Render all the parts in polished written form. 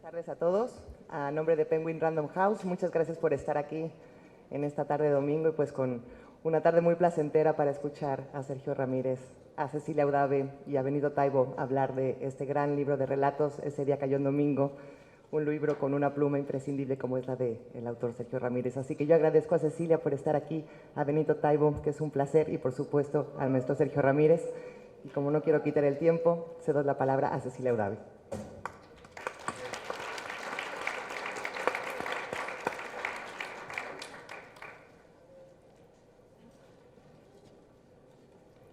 Buenas tardes a todos. A nombre de Penguin Random House, muchas gracias por estar aquí en esta tarde de domingo y pues con una tarde muy placentera para escuchar a Sergio Ramírez, a Cecilia Udave y a Benito Taibo hablar de este gran libro de relatos, Ese día cayó en domingo, un libro con una pluma imprescindible como es la del autor Sergio Ramírez. Así que yo agradezco a Cecilia por estar aquí, a Benito Taibo, que es un placer, y por supuesto al maestro Sergio Ramírez. Y como no quiero quitar el tiempo, cedo la palabra a Cecilia Udave.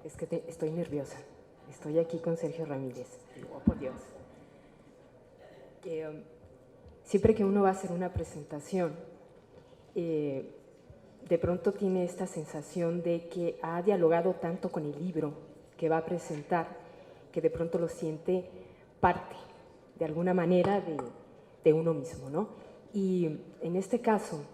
Es que estoy nerviosa. Estoy aquí con Sergio Ramírez. Oh, por Dios. Siempre que uno va a hacer una presentación, de pronto tiene esta sensación de que ha dialogado tanto con el libro que va a presentar, que de pronto lo siente parte, de alguna manera, de uno mismo, ¿no? Y en este caso,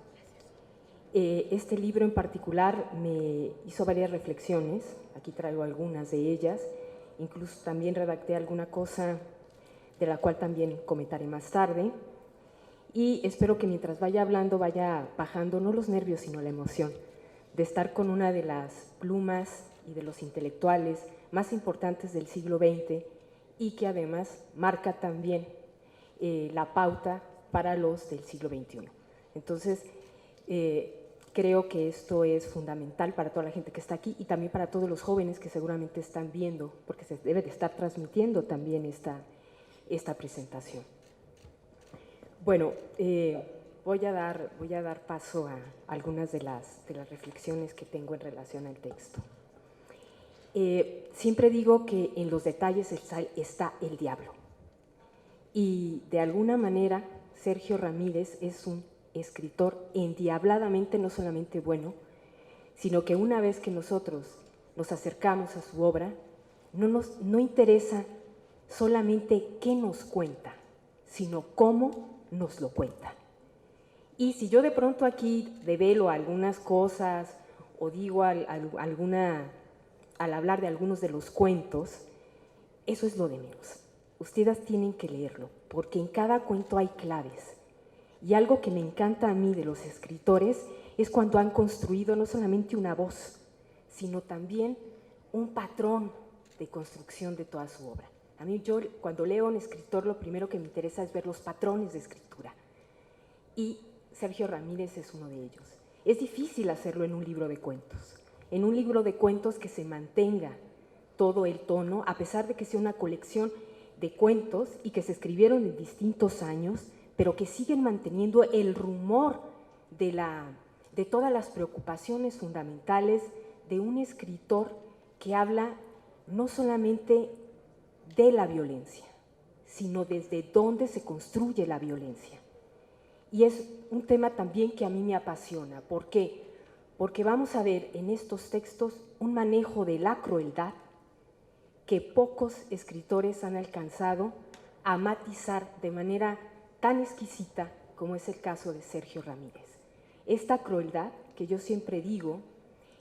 este libro en particular me hizo varias reflexiones, aquí traigo algunas de ellas, incluso también redacté alguna cosa de la cual también comentaré más tarde, y espero que mientras vaya hablando vaya bajando no los nervios sino la emoción de estar con una de las plumas y de los intelectuales más importantes del siglo XX y que además marca también la pauta para los del siglo XXI. Entonces, creo que esto es fundamental para toda la gente que está aquí y también para todos los jóvenes que seguramente están viendo, porque se debe de estar transmitiendo también esta presentación. Bueno, voy a dar paso a algunas de las reflexiones que tengo en relación al texto. Siempre digo que en los detalles está el diablo. Y de alguna manera Sergio Ramírez es un escritor endiabladamente no solamente bueno, sino que una vez que nosotros nos acercamos a su obra, no interesa solamente qué nos cuenta, sino cómo nos lo cuenta. Y si yo de pronto aquí develo algunas cosas o digo al hablar de algunos de los cuentos, eso es lo de menos. Ustedes tienen que leerlo, porque en cada cuento hay claves. Y algo que me encanta a mí de los escritores es cuando han construido no solamente una voz, sino también un patrón de construcción de toda su obra. A mí, yo cuando leo a un escritor, lo primero que me interesa es ver los patrones de escritura. Y Sergio Ramírez es uno de ellos. Es difícil hacerlo en un libro de cuentos. En un libro de cuentos que se mantenga todo el tono, a pesar de que sea una colección de cuentos y que se escribieron en distintos años, pero que siguen manteniendo el rumor de todas las preocupaciones fundamentales de un escritor que habla no solamente de la violencia, sino desde dónde se construye la violencia. Y es un tema también que a mí me apasiona. ¿Por qué? Porque vamos a ver en estos textos un manejo de la crueldad que pocos escritores han alcanzado a matizar de manera tan exquisita como es el caso de Sergio Ramírez. Esta crueldad, que yo siempre digo,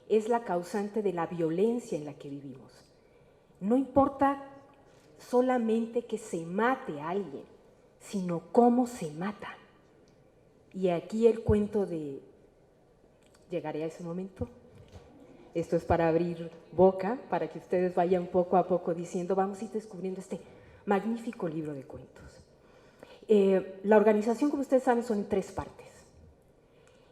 es la causante de la violencia en la que vivimos. No importa solamente que se mate a alguien, sino cómo se mata. Y aquí el cuento de… ¿Llegaré a ese momento? Esto es para abrir boca, para que ustedes vayan poco a poco diciendo, vamos a ir descubriendo este magnífico libro de cuentos. La organización, como ustedes saben, son en 3 partes.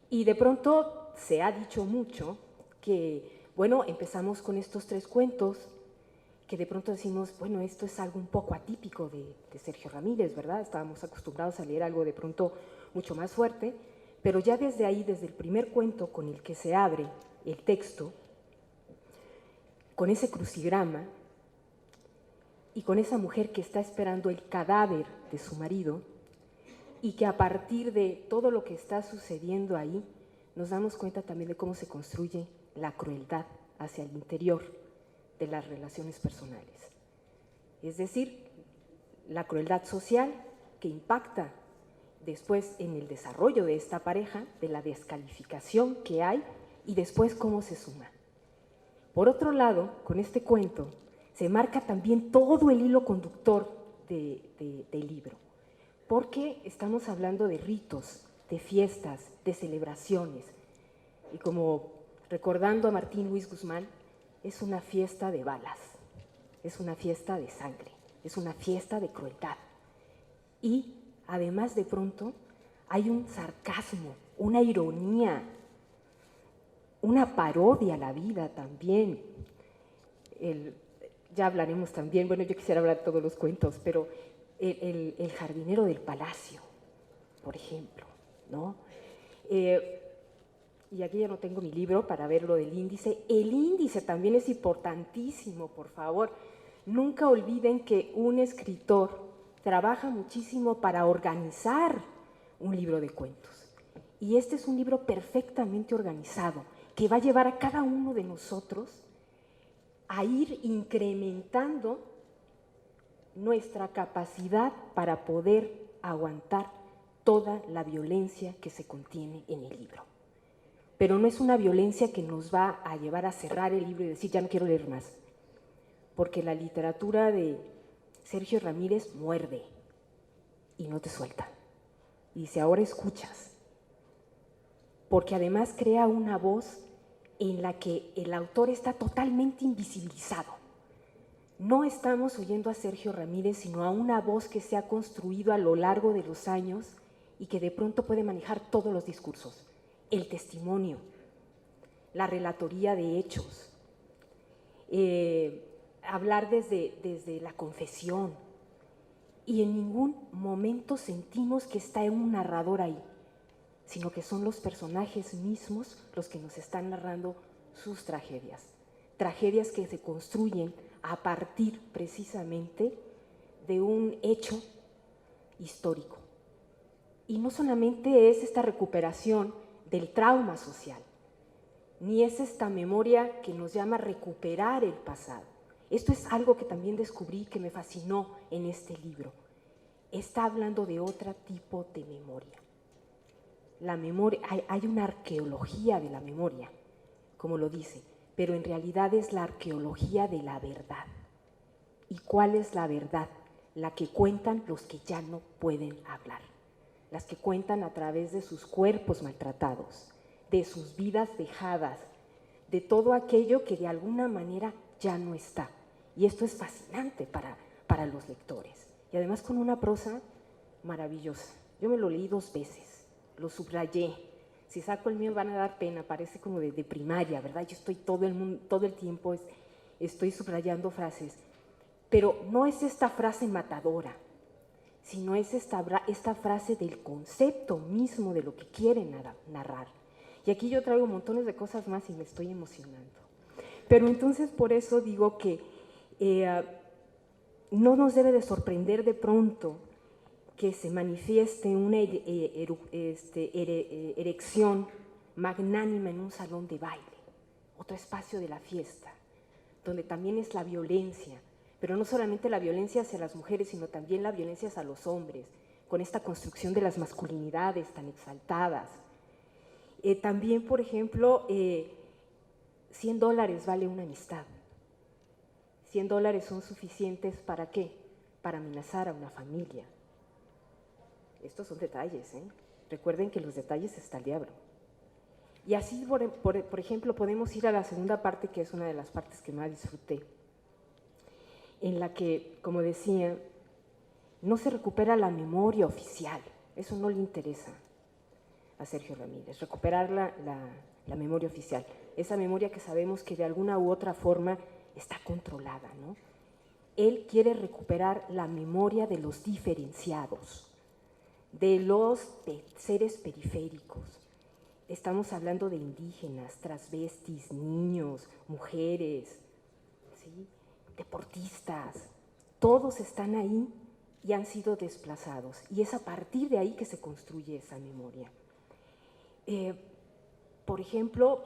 Y de pronto se ha dicho mucho que, bueno, empezamos con estos 3 cuentos, que de pronto decimos, bueno, esto es algo un poco atípico de Sergio Ramírez, ¿verdad? Estábamos acostumbrados a leer algo de pronto mucho más fuerte, pero ya desde ahí, desde el primer cuento con el que se abre el texto, con ese crucigrama y con esa mujer que está esperando el cadáver de su marido y que a partir de todo lo que está sucediendo ahí, nos damos cuenta también de cómo se construye la crueldad hacia el interior de las relaciones personales. Es decir, la crueldad social que impacta después en el desarrollo de esta pareja, de la descalificación que hay y después cómo se suma. Por otro lado, con este cuento se marca también todo el hilo conductor del libro, porque estamos hablando de ritos, de fiestas, de celebraciones. Y como recordando a Martín Luis Guzmán, es una fiesta de balas, es una fiesta de sangre, es una fiesta de crueldad. Y además de pronto hay un sarcasmo, una ironía, una parodia a la vida también. Ya hablaremos también, bueno, yo quisiera hablar de todos los cuentos, pero el jardinero del palacio, por ejemplo, ¿no? Y aquí ya no tengo mi libro para ver lo del índice. El índice también es importantísimo, por favor. Nunca olviden que un escritor trabaja muchísimo para organizar un libro de cuentos. Y este es un libro perfectamente organizado, que va a llevar a cada uno de nosotros a ir incrementando nuestra capacidad para poder aguantar toda la violencia que se contiene en el libro. Pero no es una violencia que nos va a llevar a cerrar el libro y decir, ya no quiero leer más. Porque la literatura de Sergio Ramírez muerde y no te suelta. Y dice, ahora escuchas. Porque además crea una voz en la que el autor está totalmente invisibilizado. No estamos oyendo a Sergio Ramírez, sino a una voz que se ha construido a lo largo de los años y que de pronto puede manejar todos los discursos. El testimonio, la relatoría de hechos, hablar desde la confesión. Y en ningún momento sentimos que está un narrador ahí, sino que son los personajes mismos los que nos están narrando sus tragedias. Tragedias que se construyen a partir precisamente de un hecho histórico. Y no solamente es esta recuperación del trauma social, ni es esta memoria que nos llama a recuperar el pasado. Esto es algo que también descubrí que me fascinó en este libro. Está hablando de otro tipo de memoria. La memoria, hay una arqueología de la memoria, como lo dice, pero en realidad es la arqueología de la verdad. ¿Y cuál es la verdad? La que cuentan los que ya no pueden hablar, las que cuentan a través de sus cuerpos maltratados, de sus vidas dejadas, de todo aquello que de alguna manera ya no está. Y esto es fascinante para los lectores. Y además con una prosa maravillosa. Yo me lo leí 2 veces, lo subrayé. Si saco el mío van a dar pena, parece como de primaria, ¿verdad? Yo estoy todo el tiempo estoy subrayando frases. Pero no es esta frase matadora, sino es esta frase del concepto mismo de lo que quieren narrar. Y aquí yo traigo montones de cosas más y me estoy emocionando. Pero entonces por eso digo que no nos debe de sorprender de pronto que se manifieste una erección magnánima en un salón de baile, otro espacio de la fiesta, donde también es la violencia, pero no solamente la violencia hacia las mujeres, sino también la violencia hacia los hombres, con esta construcción de las masculinidades tan exaltadas. También, por ejemplo, $100 vale una amistad. $100 son suficientes ¿para qué? Para amenazar a una familia. Estos son detalles, ¿eh? Recuerden que los detalles está el diablo. Y así, por ejemplo, podemos ir a la segunda parte, que es una de las partes que más disfruté, en la que, como decía, no se recupera la memoria oficial. Eso no le interesa a Sergio Ramírez, recuperar la memoria oficial. Esa memoria que sabemos que de alguna u otra forma está controlada, ¿no? Él quiere recuperar la memoria de los diferenciados, de los seres periféricos. Estamos hablando de indígenas, transvestis, niños, mujeres, ¿sí? Deportistas, todos están ahí y han sido desplazados. Y es a partir de ahí que se construye esa memoria. Por ejemplo,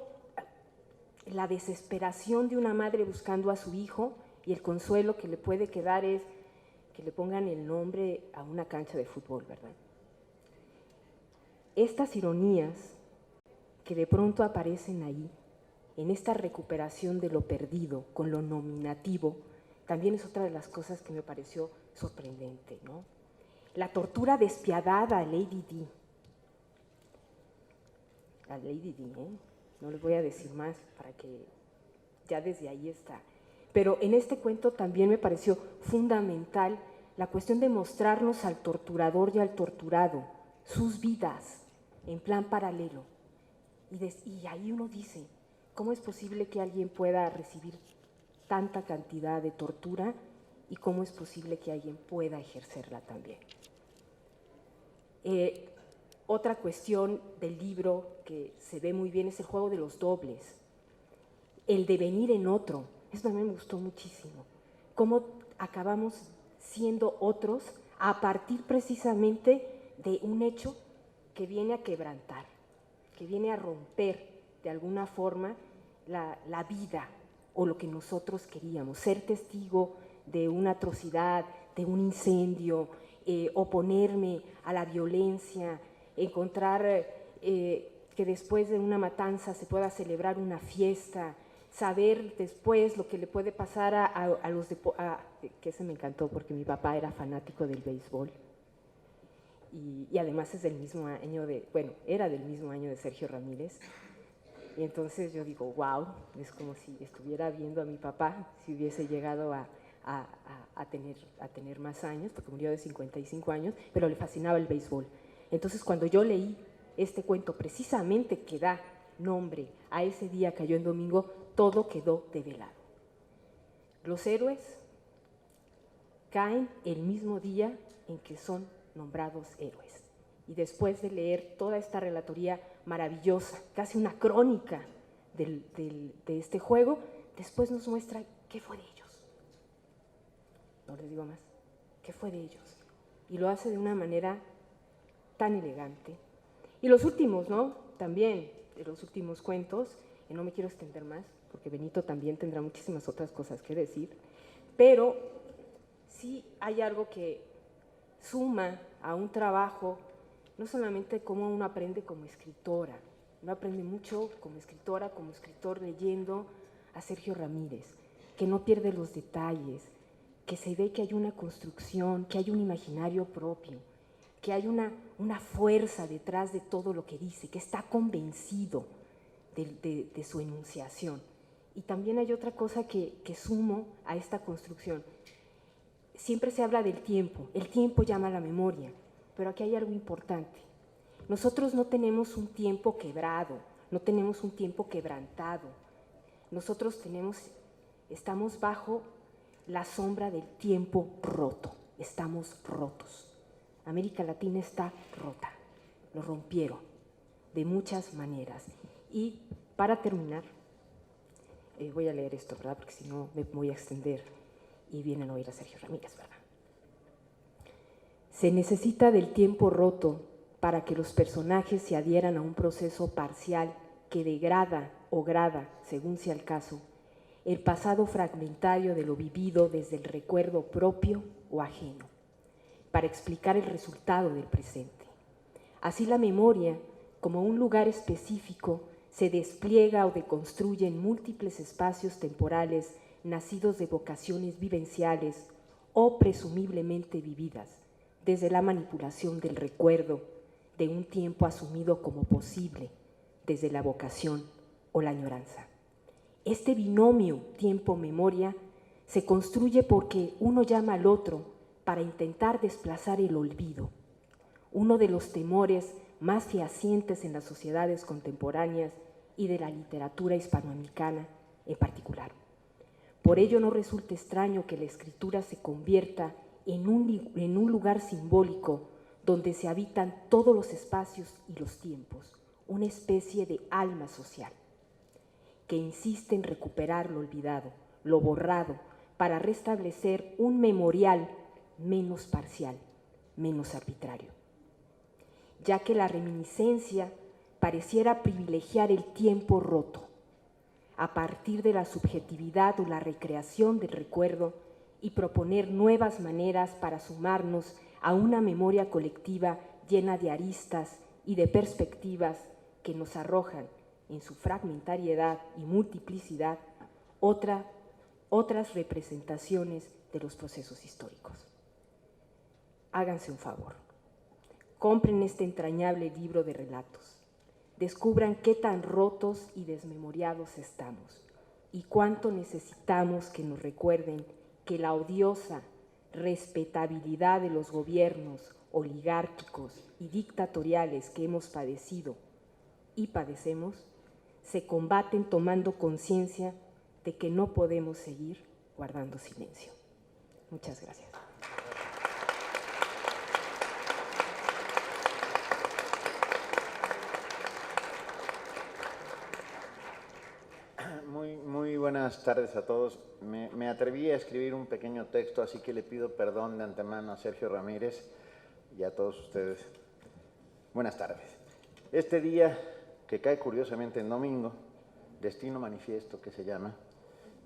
la desesperación de una madre buscando a su hijo y el consuelo que le puede quedar es que le pongan el nombre a una cancha de fútbol, ¿verdad? Estas ironías que de pronto aparecen ahí, en esta recuperación de lo perdido con lo nominativo, también es otra de las cosas que me pareció sorprendente, ¿no? La tortura despiadada a Lady Di. A Lady Di, no les voy a decir más para que ya desde ahí está. Pero en este cuento también me pareció fundamental la cuestión de mostrarnos al torturador y al torturado, sus vidas, en plan paralelo. Y ahí uno dice, ¿cómo es posible que alguien pueda recibir tanta cantidad de tortura y cómo es posible que alguien pueda ejercerla también? Otra cuestión del libro que se ve muy bien es el juego de los dobles, el devenir en otro. Eso también me gustó muchísimo. Cómo acabamos siendo otros a partir precisamente de un hecho que viene a quebrantar, que viene a romper de alguna forma la vida o lo que nosotros queríamos, ser testigo de una atrocidad, de un incendio, oponerme a la violencia, encontrar que después de una matanza se pueda celebrar una fiesta, saber después lo que le puede pasar a los que ese me encantó porque mi papá era fanático del béisbol y además es del mismo año era del mismo año de Sergio Ramírez. Y entonces yo digo, wow, es como si estuviera viendo a mi papá, si hubiese llegado a tener más años, porque murió de 55 años, pero le fascinaba el béisbol. Entonces cuando yo leí este cuento precisamente que da nombre a ese día, cayó en domingo, todo quedó develado. Los héroes caen el mismo día en que son nombrados héroes. Y después de leer toda esta relatoría maravillosa, casi una crónica de este juego, después nos muestra qué fue de ellos. No les digo más, qué fue de ellos. Y lo hace de una manera tan elegante. Y los últimos, ¿no? También, de los últimos cuentos, y no me quiero extender más, porque Benito también tendrá muchísimas otras cosas que decir, pero sí hay algo que suma a un trabajo, no solamente cómo uno aprende como escritora, uno aprende mucho como escritora, como escritor leyendo a Sergio Ramírez, que no pierde los detalles, que se ve que hay una construcción, que hay un imaginario propio, que hay una fuerza detrás de todo lo que dice, que está convencido de su enunciación. Y también hay otra cosa que sumo a esta construcción. Siempre se habla del tiempo, el tiempo llama a la memoria, pero aquí hay algo importante. Nosotros no tenemos un tiempo quebrado, no tenemos un tiempo quebrantado. Nosotros estamos bajo la sombra del tiempo roto, estamos rotos. América Latina está rota, lo rompieron de muchas maneras. Y para terminar, voy a leer esto, ¿verdad? Porque si no me voy a extender y vienen a oír a Sergio Ramírez, ¿verdad? Se necesita del tiempo roto para que los personajes se adhieran a un proceso parcial que degrada o grada, según sea el caso, el pasado fragmentario de lo vivido desde el recuerdo propio o ajeno, para explicar el resultado del presente. Así la memoria, como un lugar específico, se despliega o deconstruye en múltiples espacios temporales nacidos de vocaciones vivenciales o presumiblemente vividas, desde la manipulación del recuerdo de un tiempo asumido como posible, desde la vocación o la añoranza. Este binomio tiempo-memoria se construye porque uno llama al otro para intentar desplazar el olvido, uno de los temores más fehacientes en las sociedades contemporáneas y de la literatura hispanoamericana en particular. Por ello no resulta extraño que la escritura se convierta en un lugar simbólico donde se habitan todos los espacios y los tiempos, una especie de alma social, que insiste en recuperar lo olvidado, lo borrado, para restablecer un memorial menos parcial, menos arbitrario. Ya que la reminiscencia pareciera privilegiar el tiempo roto, a partir de la subjetividad o la recreación del recuerdo y proponer nuevas maneras para sumarnos a una memoria colectiva llena de aristas y de perspectivas que nos arrojan en su fragmentariedad y multiplicidad otras representaciones de los procesos históricos. háganse un favor. Compren este entrañable libro de relatos. Descubran qué tan rotos y desmemoriados estamos y cuánto necesitamos que nos recuerden que la odiosa respetabilidad de los gobiernos oligárquicos y dictatoriales que hemos padecido y padecemos se combaten tomando conciencia de que no podemos seguir guardando silencio. Muchas gracias. Muy buenas tardes a todos. Me atreví a escribir un pequeño texto, así que le pido perdón de antemano a Sergio Ramírez y a todos ustedes. Buenas tardes. Este día, que cae curiosamente en domingo, Destino Manifiesto que se llama,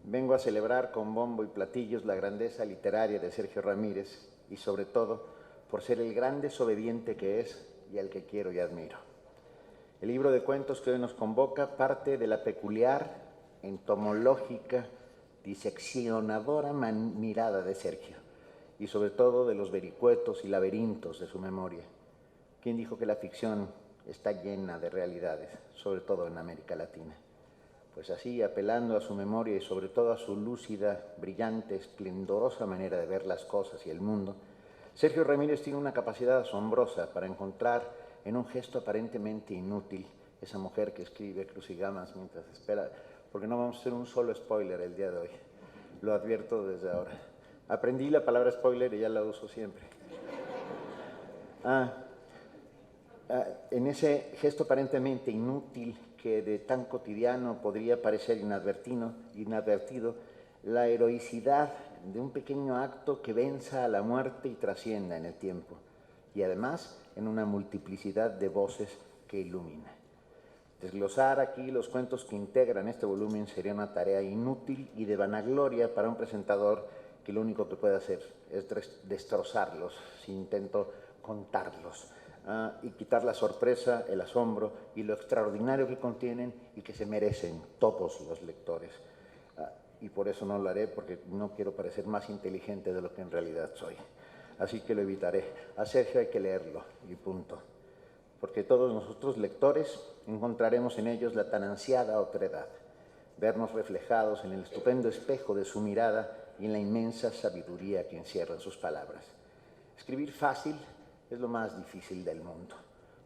vengo a celebrar con bombo y platillos la grandeza literaria de Sergio Ramírez y sobre todo por ser el gran desobediente que es y al que quiero y admiro. El libro de cuentos que hoy nos convoca parte de la peculiar, entomológica, diseccionadora mirada de Sergio y sobre todo de los vericuetos y laberintos de su memoria. ¿Quién dijo que la ficción está llena de realidades, sobre todo en América Latina? Pues así, apelando a su memoria y sobre todo a su lúcida, brillante, esplendorosa manera de ver las cosas y el mundo, Sergio Ramírez tiene una capacidad asombrosa para encontrar en un gesto aparentemente inútil esa mujer que escribe crucigramas mientras espera, porque no vamos a hacer un solo spoiler el día de hoy, lo advierto desde ahora. Aprendí la palabra spoiler y ya la uso siempre. En ese gesto aparentemente inútil que de tan cotidiano podría parecer inadvertido, la heroicidad de un pequeño acto que venza a la muerte y trascienda en el tiempo, y además en una multiplicidad de voces que ilumina. Desglosar aquí los cuentos que integran este volumen sería una tarea inútil y de vanagloria para un presentador que lo único que puede hacer es destrozarlos si intento contarlos y quitar la sorpresa, el asombro y lo extraordinario que contienen y que se merecen todos los lectores. Y por eso no lo haré, porque no quiero parecer más inteligente de lo que en realidad soy. Así que lo evitaré. A Sergio hay que leerlo y punto. Porque todos nosotros lectores encontraremos en ellos la tan ansiada otredad, vernos reflejados en el estupendo espejo de su mirada y en la inmensa sabiduría que encierran sus palabras. Escribir fácil es lo más difícil del mundo.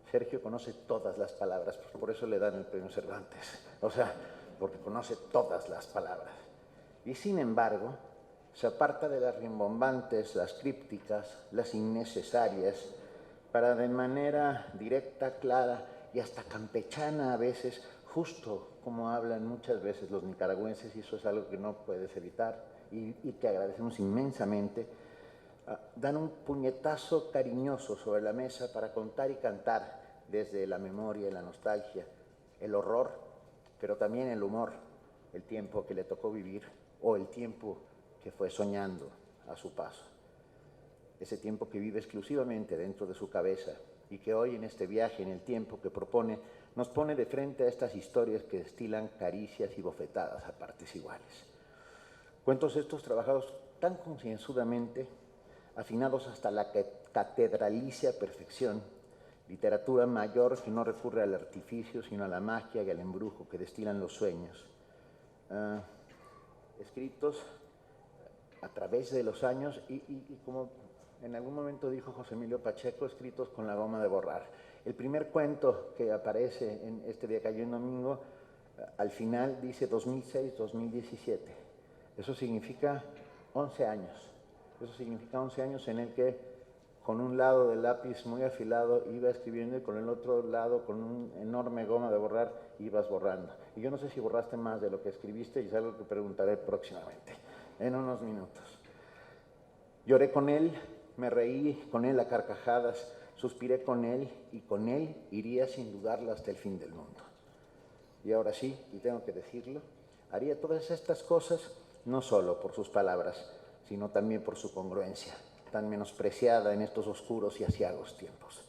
Sergio conoce todas las palabras, por eso le dan el premio Cervantes, porque conoce todas las palabras. Y sin embargo, se aparta de las rimbombantes, las crípticas, las innecesarias, para de manera directa, clara y hasta campechana a veces, justo como hablan muchas veces los nicaragüenses, y eso es algo que no puedes evitar y que agradecemos inmensamente, dan un puñetazo cariñoso sobre la mesa para contar y cantar desde la memoria y la nostalgia, el horror, pero también el humor, el tiempo que le tocó vivir o el tiempo que fue soñando a su paso. Ese tiempo que vive exclusivamente dentro de su cabeza y que hoy en este viaje en el tiempo que propone nos pone de frente a estas historias que destilan caricias y bofetadas a partes iguales. Cuentos estos trabajados tan concienzudamente, afinados hasta la catedralicia perfección, literatura mayor que no recurre al artificio sino a la magia y al embrujo que destilan los sueños, escritos a través de los años y como en algún momento dijo José Emilio Pacheco, escritos con la goma de borrar. El primer cuento que aparece en Este día cayó en domingo, al final dice 2006-2017. Eso significa 11 años. Eso significa 11 años en el que con un lado del lápiz muy afilado iba escribiendo y con el otro lado con un enorme goma de borrar ibas borrando. Y yo no sé si borraste más de lo que escribiste y es algo que preguntaré próximamente, en unos minutos. Lloré con él, me reí con él a carcajadas, suspiré con él y con él iría sin dudarlo hasta el fin del mundo. Y ahora sí, y tengo que decirlo, haría todas estas cosas no solo por sus palabras, sino también por su congruencia, tan menospreciada en estos oscuros y aciagos tiempos.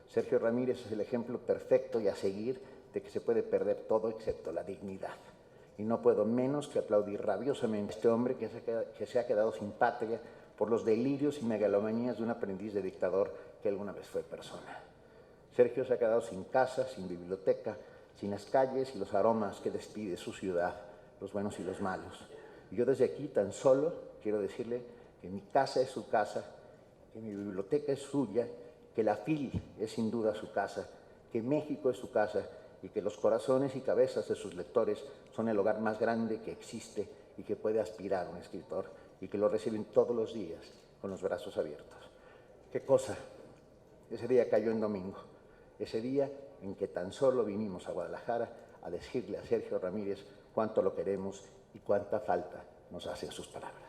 Sergio Ramírez es el ejemplo perfecto y a seguir de que se puede perder todo excepto la dignidad. Y no puedo menos que aplaudir rabiosamente a este hombre que se ha quedado sin patria por los delirios y megalomanías de un aprendiz de dictador que alguna vez fue persona. Sergio se ha quedado sin casa, sin biblioteca, sin las calles y los aromas que despide su ciudad, los buenos y los malos. Y yo desde aquí tan solo quiero decirle que mi casa es su casa, que mi biblioteca es suya, que la FIL es sin duda su casa, que México es su casa y que los corazones y cabezas de sus lectores son el hogar más grande que existe y que puede aspirar un escritor y que lo reciben todos los días con los brazos abiertos. ¿Qué cosa? Ese día cayó en domingo, ese día en que tan solo vinimos a Guadalajara a decirle a Sergio Ramírez cuánto lo queremos y cuánta falta nos hacen sus palabras.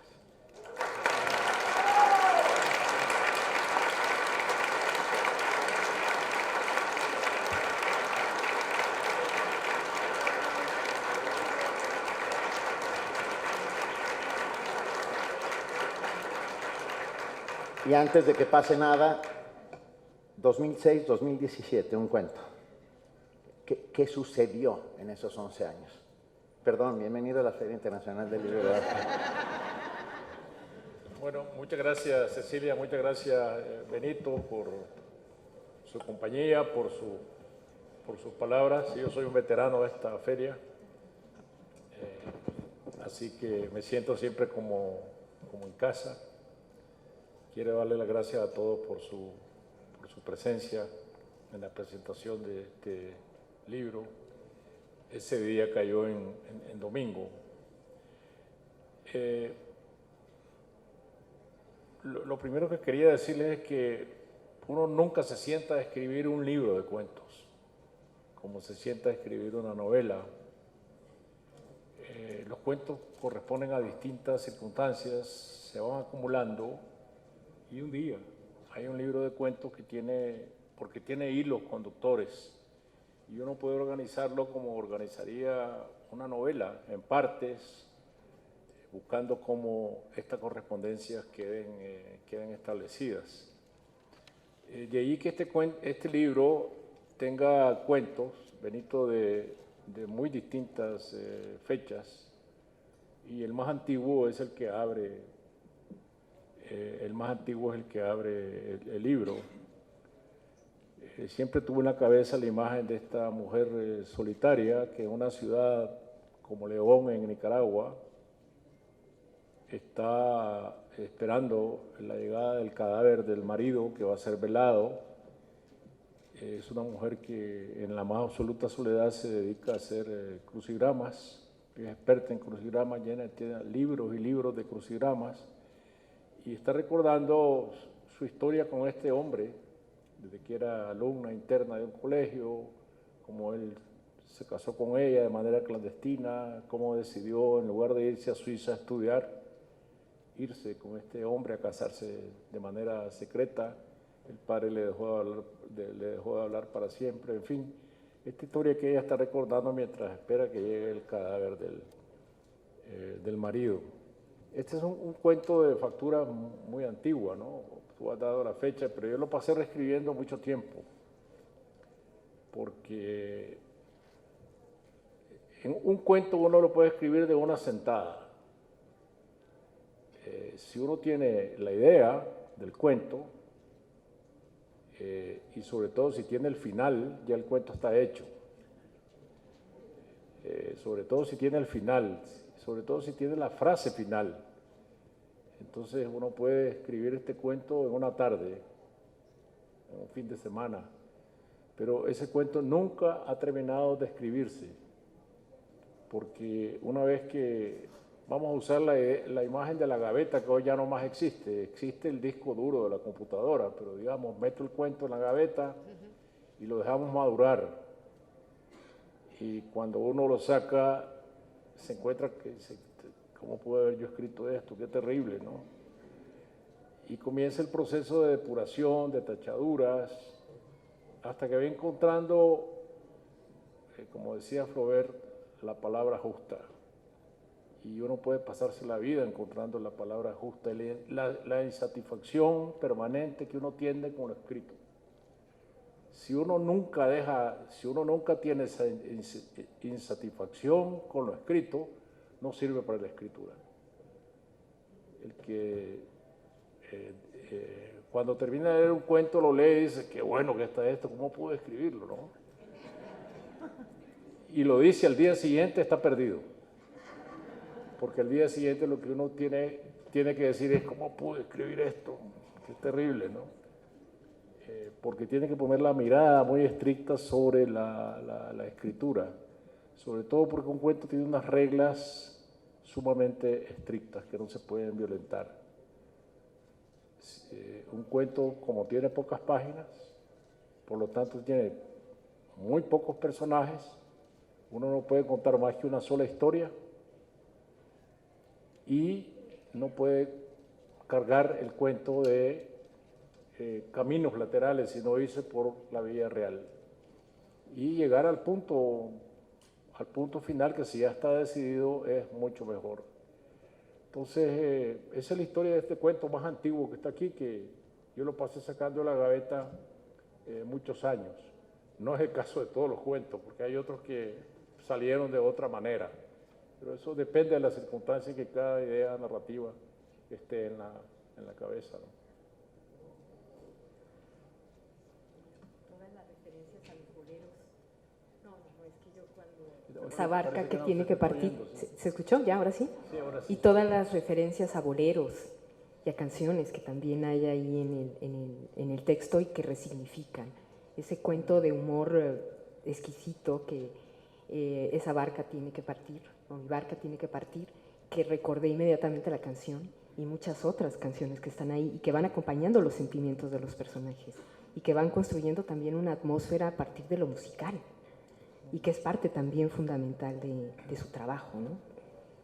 Y antes de que pase nada, 2006-2017, un cuento. ¿Qué sucedió en esos 11 años? Perdón, bienvenido a la Feria Internacional del Libro de Arte. Bueno, muchas gracias Cecilia, muchas gracias Benito por su compañía, por sus palabras. Yo soy un veterano de esta feria, así que me siento siempre como en casa. Quiero darle las gracias a todos por su presencia en la presentación de este libro. Ese día cayó en domingo. Lo primero que quería decirles es que uno nunca se sienta a escribir un libro de cuentos, como se sienta a escribir una novela. Los cuentos corresponden a distintas circunstancias, se van acumulando y un día hay un libro de cuentos porque tiene hilos conductores y uno puede organizarlo como organizaría una novela, en partes, buscando cómo estas correspondencias queden establecidas. De ahí que este libro tenga cuentos, Benito, de muy distintas fechas, y el más antiguo es el que abre el libro. Siempre tuve en la cabeza la imagen de esta mujer solitaria que en una ciudad como León, en Nicaragua, está esperando la llegada del cadáver del marido que va a ser velado. Es una mujer que en la más absoluta soledad se dedica a hacer crucigramas, es experta en crucigramas, tiene libros y libros de crucigramas, y está recordando su historia con este hombre, desde que era alumna interna de un colegio, cómo él se casó con ella de manera clandestina, cómo decidió, en lugar de irse a Suiza a estudiar, irse con este hombre a casarse de manera secreta. El padre le dejó de hablar para siempre. En fin, esta historia que ella está recordando mientras espera que llegue el cadáver del marido. Este es un cuento de factura muy antigua, ¿no? Tú has dado la fecha, pero yo lo pasé reescribiendo mucho tiempo, porque en un cuento uno lo puede escribir de una sentada. Si uno tiene la idea del cuento, y sobre todo si tiene el final, ya el cuento está hecho. Sobre todo si tiene el final, sobre todo si tiene la frase final. Entonces uno puede escribir este cuento en una tarde, en un fin de semana, pero ese cuento nunca ha terminado de escribirse, porque una vez que vamos a usar la imagen de la gaveta, que hoy ya no más existe el disco duro de la computadora, pero digamos, meto el cuento en la gaveta y lo dejamos madurar. Y cuando uno lo saca, se encuentra que, ¿cómo pude haber yo escrito esto? Qué terrible, ¿no? Y comienza el proceso de depuración, de tachaduras, hasta que va encontrando, como decía Flaubert, la palabra justa. Y uno puede pasarse la vida encontrando la palabra justa, la insatisfacción permanente que uno tiene con lo escrito. Si uno nunca tiene esa insatisfacción con lo escrito, no sirve para la escritura. El que cuando termina de leer un cuento lo lee y dice, qué bueno que está esto, ¿cómo pude escribirlo, no? Y lo dice al día siguiente, está perdido. Porque al día siguiente lo que uno tiene que decir es, ¿cómo pude escribir esto? Qué terrible, ¿no? Porque tiene que poner la mirada muy estricta sobre la escritura, sobre todo porque un cuento tiene unas reglas sumamente estrictas que no se pueden violentar. Un cuento, como tiene pocas páginas, por lo tanto tiene muy pocos personajes, uno no puede contar más que una sola historia y no puede cargar el cuento de caminos laterales, sino irse por la vía real y llegar al punto final, que si ya está decidido es mucho mejor. Entonces, esa es la historia de este cuento más antiguo que está aquí, que yo lo pasé sacando de la gaveta muchos años. No es el caso de todos los cuentos, porque hay otros que salieron de otra manera, pero eso depende de las circunstancias que cada idea narrativa esté en la cabeza, ¿no? Todas las referencias a los boleros. No, es que yo cuando... Esa barca que tiene que partir. ¿Se escuchó ya? ¿Ahora sí? Sí, ahora sí. Y todas las referencias a boleros y a canciones que también hay ahí en el texto y que resignifican. Ese cuento de humor exquisito que esa barca tiene que partir, o mi barca tiene que partir, que recordé inmediatamente la canción y muchas otras canciones que están ahí y que van acompañando los sentimientos de los personajes y que van construyendo también una atmósfera a partir de lo musical y que es parte también fundamental de su trabajo, ¿no?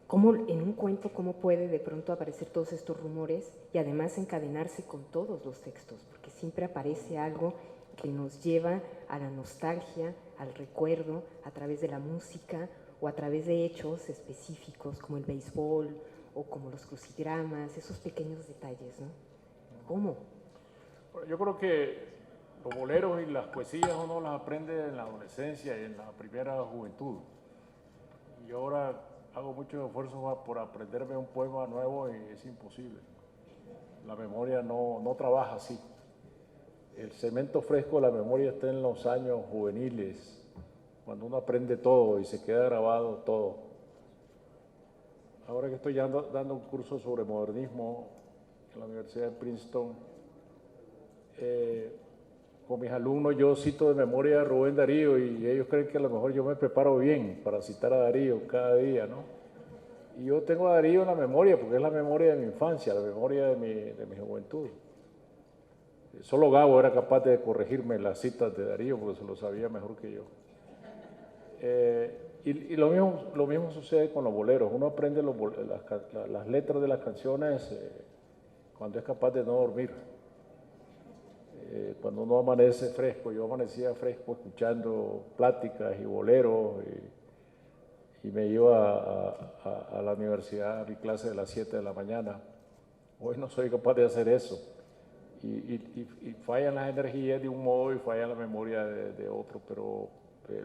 Cómo en un cuento, cómo puede de pronto aparecer todos estos rumores y además encadenarse con todos los textos, porque siempre aparece algo que nos lleva a la nostalgia, al recuerdo, a través de la música o a través de hechos específicos como el béisbol o como los crucigramas, esos pequeños detalles, ¿no? ¿Cómo? Yo creo que los boleros y las poesías uno las aprende en la adolescencia y en la primera juventud. Y ahora hago muchos esfuerzos por aprenderme un poema nuevo y es imposible. La memoria no trabaja así. El cemento fresco de la memoria está en los años juveniles, cuando uno aprende todo y se queda grabado todo. Ahora que estoy dando un curso sobre modernismo en la Universidad de Princeton, con mis alumnos yo cito de memoria a Rubén Darío y ellos creen que a lo mejor yo me preparo bien para citar a Darío cada día, ¿no? Y yo tengo a Darío en la memoria porque es la memoria de mi infancia, la memoria de mi juventud. Solo Gabo era capaz de corregirme las citas de Darío porque se lo sabía mejor que yo. Y lo mismo sucede con los boleros. Uno aprende las letras de las canciones cuando es capaz de no dormir. Cuando uno amanece fresco, yo amanecía fresco escuchando pláticas y boleros y me iba a la universidad a mi clase de las 7 de la mañana. Hoy no soy capaz de hacer eso. Y fallan las energías de un modo y falla la memoria de otro, pero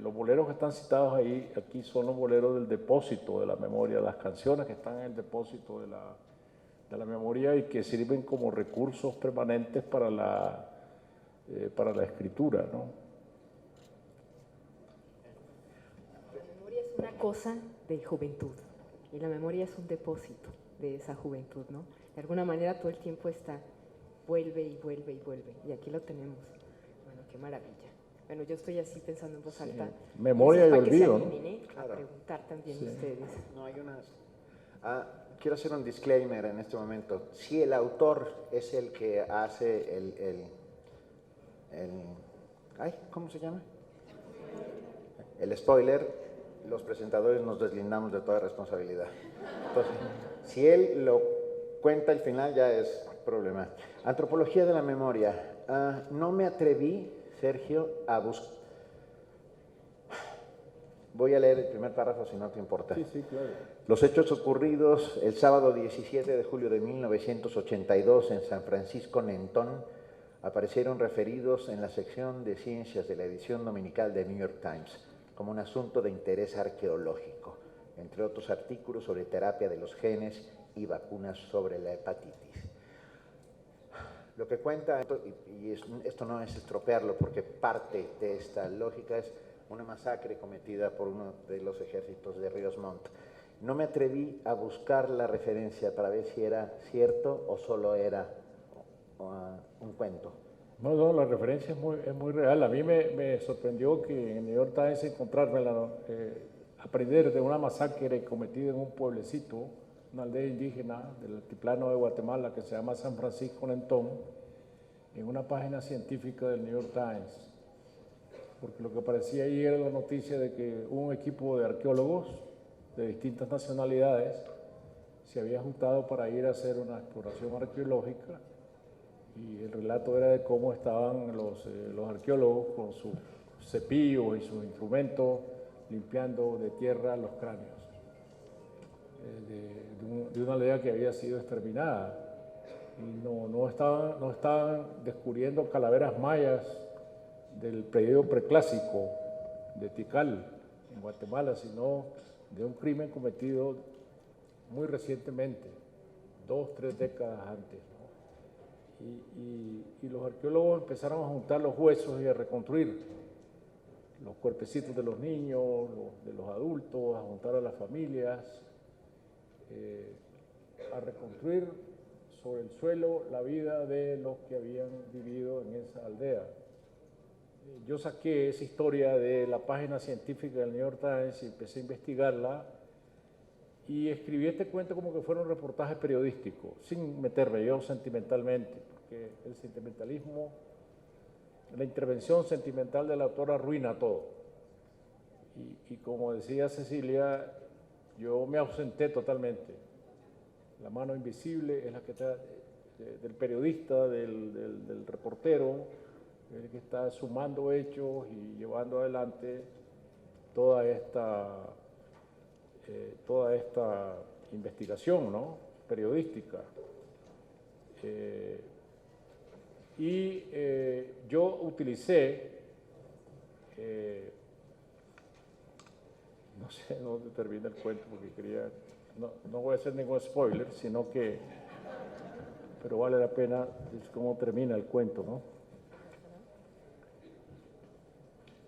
los boleros que están citados ahí, aquí son los boleros del depósito de la memoria, las canciones que están en el depósito de la memoria y que sirven como recursos permanentes para la escritura, ¿no? La memoria es una cosa de juventud y la memoria es un depósito de esa juventud, ¿no? De alguna manera todo el tiempo está, vuelve y vuelve y vuelve, y aquí lo tenemos. Bueno, qué maravilla. Bueno, yo estoy así pensando en voz alta. Memoria y olvido, ¿no? A preguntar también ustedes. No, hay unas... quiero hacer un disclaimer en este momento. Si el autor es el que hace ¿cómo se llama? El spoiler, los presentadores nos deslindamos de toda responsabilidad. Entonces, si él lo cuenta al final ya es problema. Antropología de la memoria. No me atreví, Sergio, a buscar... Voy a leer el primer párrafo si no te importa. Sí, claro. Los hechos ocurridos el sábado 17 de julio de 1982 en San Francisco Nentón aparecieron referidos en la sección de ciencias de la edición dominical de New York Times como un asunto de interés arqueológico, entre otros artículos sobre terapia de los genes y vacunas sobre la hepatitis. Lo que cuenta, esto no es estropearlo porque parte de esta lógica, es una masacre cometida por uno de los ejércitos de Ríos Montt. No me atreví a buscar la referencia para ver si era cierto o solo era un cuento. No, la referencia es muy real. A mí me sorprendió que en el New York Times encontrármela, aprender de una masacre cometida en un pueblecito, una aldea indígena del altiplano de Guatemala que se llama San Francisco Nentón, en una página científica del New York Times. Porque lo que aparecía ahí era la noticia de que un equipo de arqueólogos de distintas nacionalidades se había juntado para ir a hacer una exploración arqueológica, y el relato era de cómo estaban los arqueólogos con sus cepillos y sus instrumentos limpiando de tierra los cráneos de una aldea que había sido exterminada. Y no estaban descubriendo calaveras mayas del periodo preclásico de Tikal en Guatemala, sino de un crimen cometido muy recientemente, 2, 3 décadas antes, ¿no? Y los arqueólogos empezaron a juntar los huesos y a reconstruir los cuerpecitos de los niños, de los adultos, a juntar a las familias, a reconstruir sobre el suelo la vida de los que habían vivido en esa aldea. Yo saqué esa historia de la página científica del New York Times y empecé a investigarla y escribí este cuento como que fuera un reportaje periodístico, sin meterme yo sentimentalmente, porque el sentimentalismo, la intervención sentimental del autor arruina todo. Y como decía Cecilia, yo me ausenté totalmente. La mano invisible es la que está del periodista, del reportero, el que está sumando hechos y llevando adelante toda esta investigación, ¿no?, periodística. Yo utilicé, no sé dónde termina el cuento porque quería, no voy a hacer ningún spoiler, sino que, pero vale la pena es cómo termina el cuento, ¿no?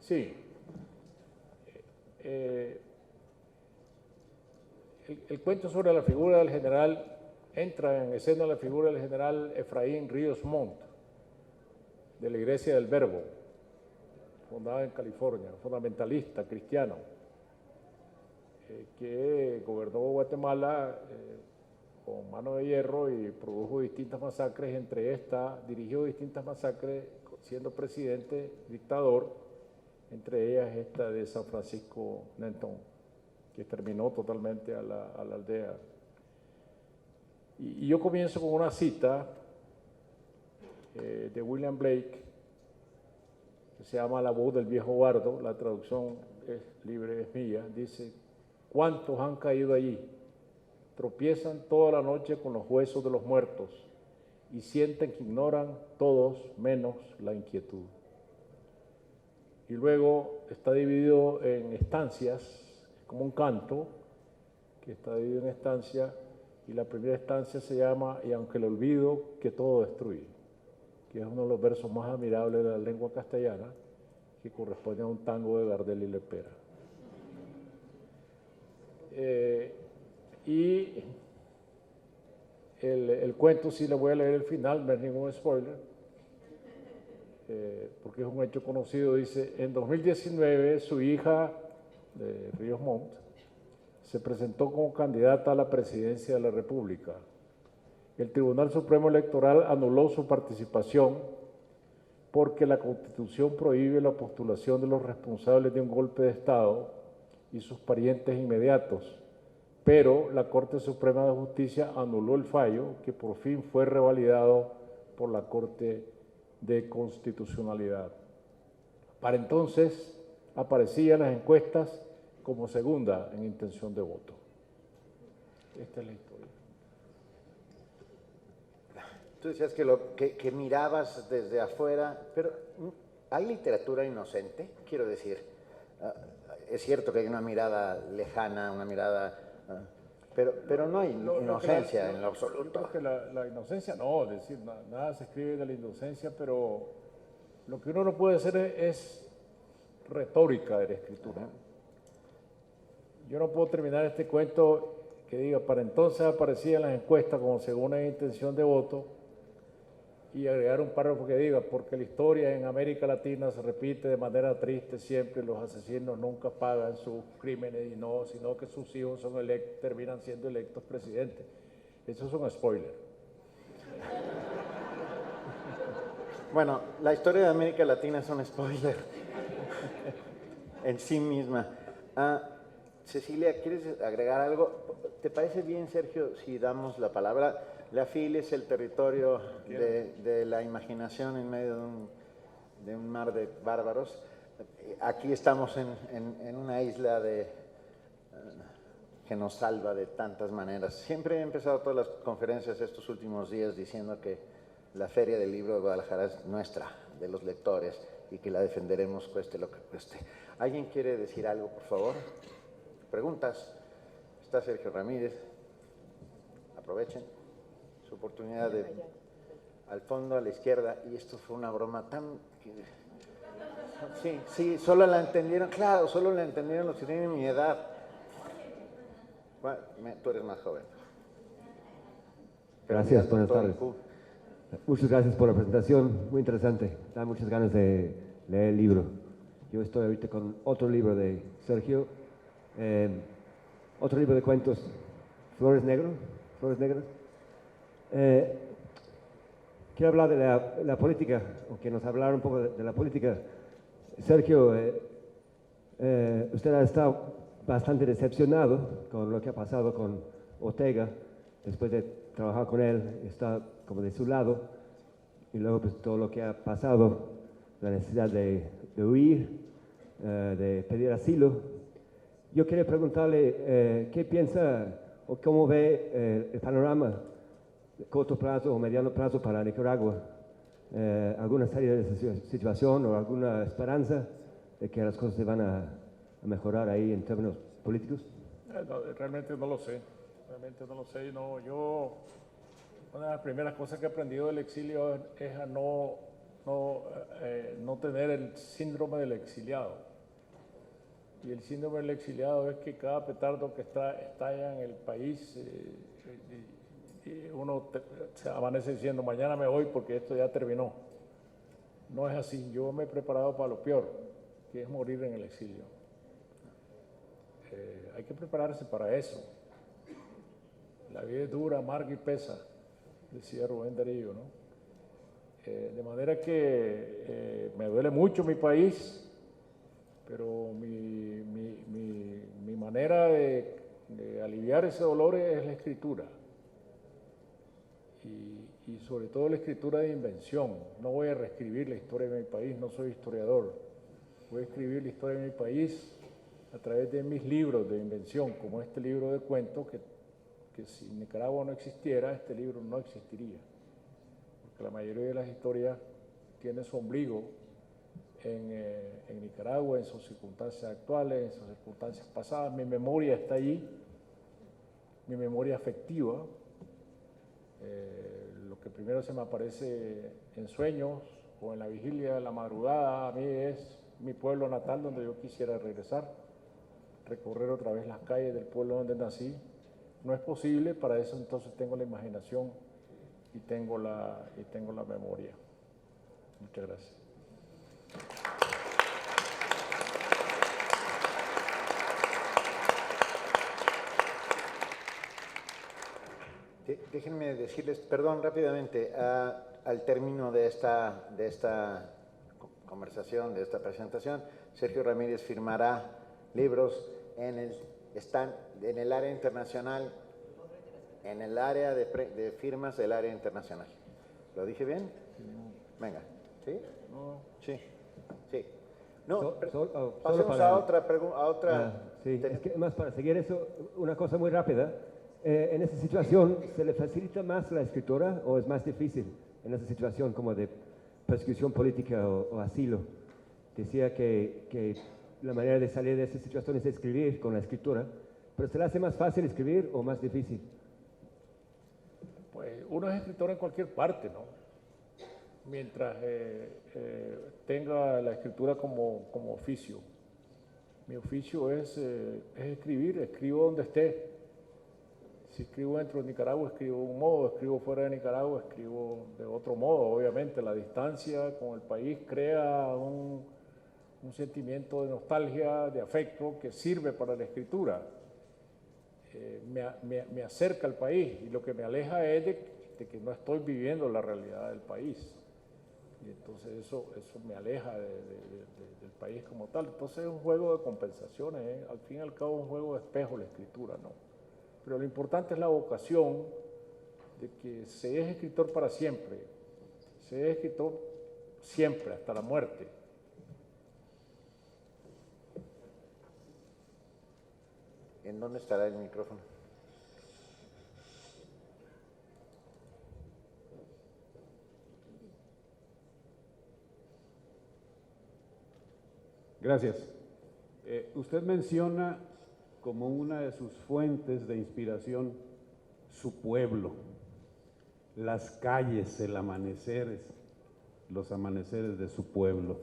Sí. El cuento sobre la figura del general, entra en escena la figura del general Efraín Ríos Montt, de la Iglesia del Verbo, fundada en California, fundamentalista, cristiano, que gobernó Guatemala con mano de hierro y produjo distintas masacres, dirigió distintas masacres siendo presidente, dictador, entre ellas esta de San Francisco Nentón, que terminó totalmente a la aldea. Y yo comienzo con una cita de William Blake, que se llama La voz del viejo bardo, la traducción es libre, es mía, dice: ¿cuántos han caído allí? Tropiezan toda la noche con los huesos de los muertos y sienten que ignoran todos menos la inquietud. Y luego está dividido en estancias, como un canto que está dividido en estancias, y la primera estancia se llama Y aunque el olvido que todo destruye, que es uno de los versos más admirables de la lengua castellana, que corresponde a un tango de Gardel y Lepera. Y el cuento, sí le voy a leer el final, no es ningún spoiler, porque es un hecho conocido. Dice: en 2019 su hija, de Ríos Montt, se presentó como candidata a la presidencia de la República. El Tribunal Supremo Electoral anuló su participación porque la Constitución prohíbe la postulación de los responsables de un golpe de Estado y sus parientes inmediatos, pero la Corte Suprema de Justicia anuló el fallo, que por fin fue revalidado por la Corte de Constitucionalidad. Para entonces aparecía en las encuestas como segunda en intención de voto. Esta es la historia. Tú decías que mirabas desde afuera, pero ¿hay literatura inocente? Quiero decir, es cierto que hay una mirada lejana, una mirada Pero no hay inocencia en lo Yo absoluto. creo que la inocencia, no, es decir, nada se escribe de la inocencia, pero lo que uno no puede hacer es retórica de la escritura. Yo no puedo terminar este cuento que diga, para entonces aparecía en las encuestas como segunda intención de voto, y agregar un párrafo que diga, porque la historia en América Latina se repite de manera triste siempre, los asesinos nunca pagan sus crímenes, sino que sus hijos terminan siendo electos presidentes. Eso es un spoiler. Bueno, la historia de América Latina es un spoiler en sí misma. Cecilia, ¿quieres agregar algo? ¿Te parece bien, Sergio, si damos la palabra? La FIL es el territorio de la imaginación en medio de un mar de bárbaros. Aquí estamos en una isla que nos salva de tantas maneras. Siempre he empezado todas las conferencias estos últimos días diciendo que la Feria del Libro de Guadalajara es nuestra, de los lectores, y que la defenderemos cueste lo que cueste. ¿Alguien quiere decir algo, por favor? ¿Preguntas? Está Sergio Ramírez. Aprovechen su oportunidad al fondo, a la izquierda, y esto fue una broma tan... Sí, solo la entendieron, claro, solo la entendieron los que tienen mi edad. Bueno, tú eres más joven. Gracias, buenas tardes. Muchas gracias por la presentación, muy interesante, da muchas ganas de leer el libro. Yo estoy ahorita con otro libro de Sergio, otro libro de cuentos, Flores Negras. Quiero hablar de la política, o que nos hablara un poco de la política. Sergio, usted ha estado bastante decepcionado con lo que ha pasado con Ortega, después de trabajar con él, está como de su lado, y luego pues todo lo que ha pasado, la necesidad de huir, de pedir asilo. Yo quería preguntarle qué piensa o cómo ve el panorama de corto plazo o mediano plazo para Nicaragua. ¿Alguna salida de esa situación o alguna esperanza de que las cosas se van a mejorar ahí en términos políticos? Realmente no lo sé. Una de las primeras cosas que he aprendido del exilio es a no tener el síndrome del exiliado. Y el síndrome del exiliado es que cada petardo que estalla en el país, y uno se amanece diciendo, mañana me voy porque esto ya terminó. No es así. Yo me he preparado para lo peor, que es morir en el exilio. Hay que prepararse para eso. La vida es dura, amarga y pesa, decía Rubén Darío, ¿no? De manera que me duele mucho mi país, pero mi manera de aliviar ese dolor es la escritura. Y sobre todo la escritura de invención. No voy a reescribir la historia de mi país, no soy historiador. Voy a escribir la historia de mi país a través de mis libros de invención, como este libro de cuentos, que si Nicaragua no existiera, este libro no existiría. Porque la mayoría de las historias tiene su ombligo en Nicaragua, en sus circunstancias actuales, en sus circunstancias pasadas. Mi memoria está allí, mi memoria afectiva. Lo que primero se me aparece en sueños o en la vigilia de la madrugada a mí es mi pueblo natal, donde yo quisiera regresar, recorrer otra vez las calles del pueblo donde nací. No es posible, para eso entonces tengo la imaginación y tengo la memoria. Muchas gracias. Déjenme decirles, perdón, rápidamente, al término de esta conversación, de esta presentación, Sergio Ramírez firmará libros en el área internacional, en el área de firmas del área internacional. ¿Lo dije bien? Venga. ¿Sí? No. Sí. Sí. No, Solo pasemos para, a otra pregunta. Sí, es que más para seguir eso, una cosa muy rápida. En esa situación, ¿se le facilita más la escritura o es más difícil en esa situación como de persecución política o asilo? Decía que la manera de salir de esa situación es escribir con la escritura, ¿Pero se le hace más fácil escribir o más difícil? Pues uno es escritor en cualquier parte, ¿no? Mientras tenga la escritura como oficio. Mi oficio es escribir, escribo donde esté. Si escribo dentro de Nicaragua, escribo de un modo, escribo fuera de Nicaragua, escribo de otro modo. Obviamente la distancia con el país crea un sentimiento de nostalgia, de afecto que sirve para la escritura. Me acerca al país y lo que me aleja es de que no estoy viviendo la realidad del país. Y entonces eso me aleja del país como tal. Entonces es un juego de compensaciones, ¿eh? Al fin y al cabo es un juego de espejo la escritura, ¿no? Pero lo importante es la vocación de que se es escritor para siempre, se es escritor siempre, hasta la muerte. ¿En dónde estará el micrófono? Gracias. Usted menciona como una de sus fuentes de inspiración su pueblo, las calles, los amaneceres de su pueblo.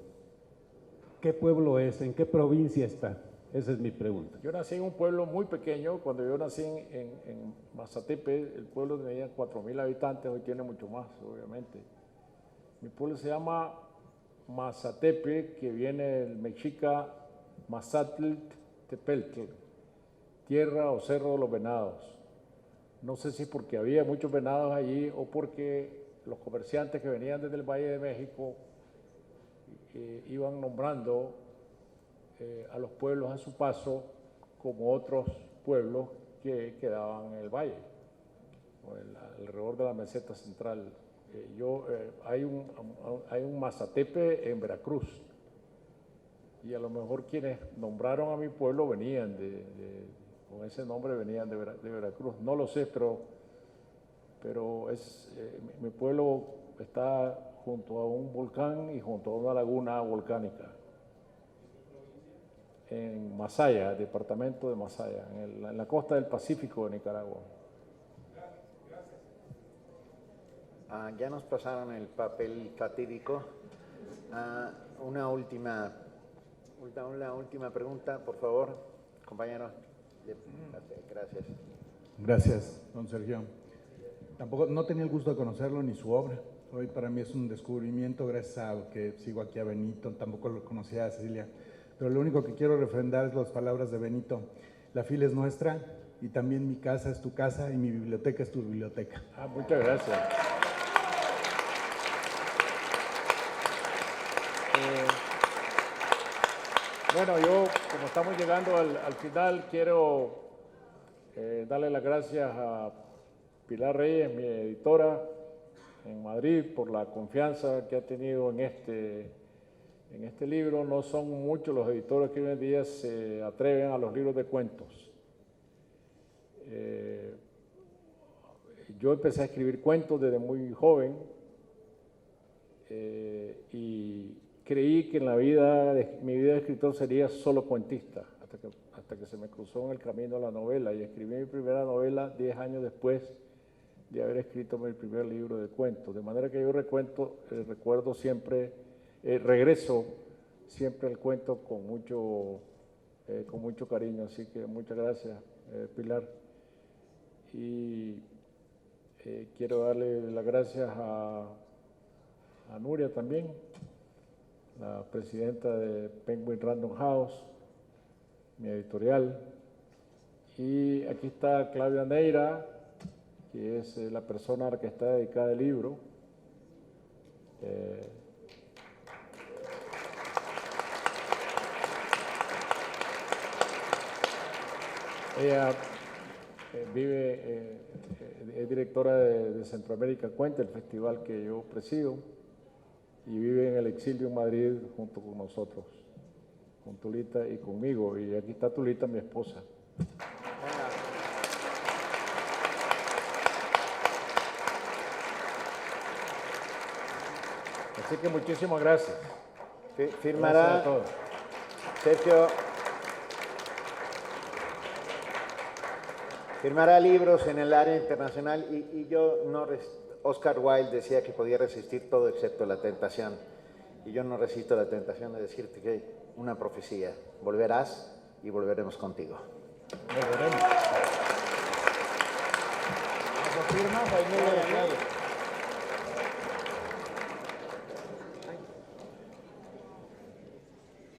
¿Qué pueblo es? ¿En qué provincia está? Esa es mi pregunta. Yo nací en un pueblo muy pequeño. Cuando yo nací en Mazatepe, el pueblo tenía 4,000 habitantes, hoy tiene mucho más, obviamente. Mi pueblo se llama Mazatepe, que viene del mexica Mazatl Tepeltl, tierra o cerro de los venados. No sé si porque había muchos venados allí o porque los comerciantes que venían desde el Valle de México iban nombrando a los pueblos a su paso como otros pueblos que quedaban en el valle, o alrededor de la meseta central. Hay un Mazatepe en Veracruz, y a lo mejor quienes nombraron a mi pueblo venían con ese nombre venían de Veracruz, no lo sé, pero mi pueblo está junto a un volcán y junto a una laguna volcánica, en Masaya, departamento de Masaya, en la costa del Pacífico de Nicaragua. Ya nos pasaron el papel fatídico. Una última pregunta, por favor, compañero. Gracias. Gracias, don Sergio. Tampoco, no tenía el gusto de conocerlo ni su obra. Hoy para mí es un descubrimiento gracias a que sigo aquí a Benito, tampoco lo conocía a Cecilia. Pero lo único que quiero refrendar es las palabras de Benito. La fila es nuestra y también mi casa es tu casa y mi biblioteca es tu biblioteca. Muchas gracias. Bueno, yo, como estamos llegando al final, quiero darle las gracias a Pilar Reyes, mi editora en Madrid, por la confianza que ha tenido en este libro. No son muchos los editores que hoy en día se atreven a los libros de cuentos. Yo empecé a escribir cuentos desde muy joven y creí que en mi vida de escritor sería solo cuentista, hasta que se me cruzó en el camino la novela, y escribí mi primera novela 10 años después de haber escrito mi primer libro de cuentos. De manera que yo recuerdo siempre, regreso siempre al cuento con mucho cariño. Así que muchas gracias, Pilar. Y quiero darle las gracias a Nuria también, la presidenta de Penguin Random House, mi editorial. Y aquí está Claudia Neira, que es la persona a la que está dedicada el libro. Ella es directora de Centroamérica Cuenta, el festival que yo presido, y vive en el exilio en Madrid junto con nosotros, con Tulita y conmigo. Y aquí está Tulita, mi esposa. Así que muchísimas gracias. Firmará, gracias a todos. Sergio, Firmará libros en el área internacional y yo no... Oscar Wilde decía que podía resistir todo excepto la tentación. Y yo no resisto la tentación de decirte que hay una profecía. Volverás y volveremos contigo. Volveremos. ¿Nos lo firma, Jaime?